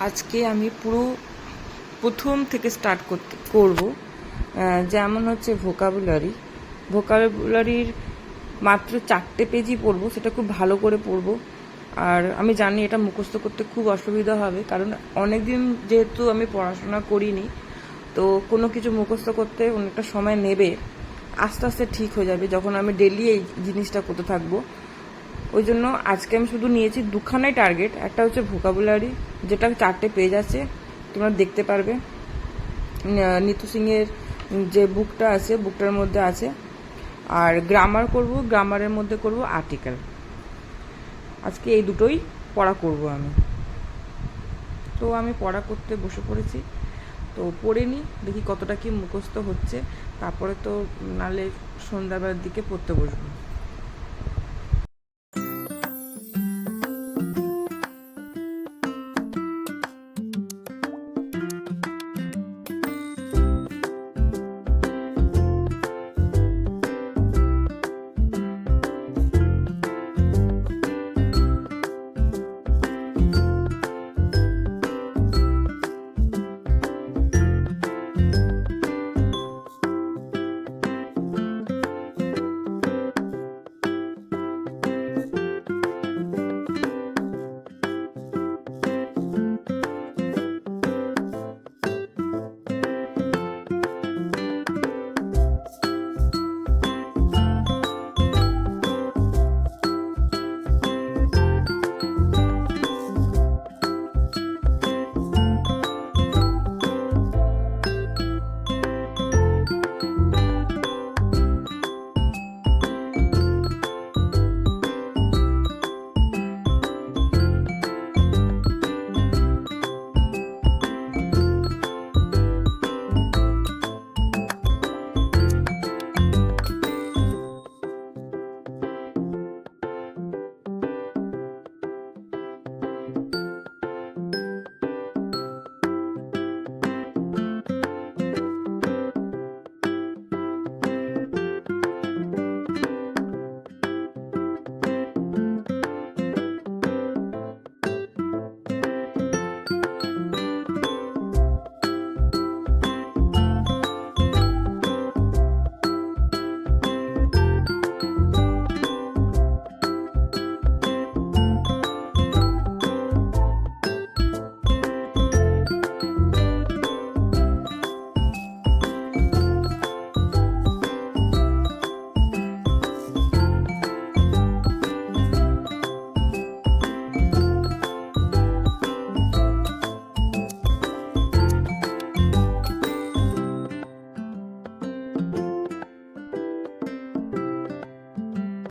আজকে আমি পুরো প্রথম থেকে স্টার্ট করব। যেমন হচ্ছে ভোকাবুলারির মাত্র 4টে পেজই পড়বো, সেটা খুব ভালো করে পড়বো। আর আমি জানি এটা মুখস্থ করতে খুব অসুবিধা হবে, কারণ অনেক দিন যেহেতু আমি পড়াশোনা করিনি, তো কোনো কিছু মুখস্থ করতে অনেকটা সময় নেবে। আস্তে আস্তে ঠিক হয়ে যাবে যখন আমি ডেলি এই জিনিসটা করতে থাকবো। ওই জন্য আজকে আমি শুধু নিয়েছি দুখানাই টার্গেট। একটা হচ্ছে ভোকাবুলারি, যেটা 4টে পেজ আছে, তোমরা দেখতে পারবে। নিতু সিংয়ের যে বুকটা আছে, বুকটার মধ্যে আছে। আর গ্রামার করব, গ্রামারের মধ্যে করব আর্টিকেল। আজকে এই দুটোই পড়া করব আমি। তো আমি পড়া করতে বসে পড়েছি। তো পড়ে নিই, দেখি কতটা কি মুখস্থ হচ্ছে, তারপরে তো নালে সন্ধ্যাবেলার দিকে পড়তে বসবো।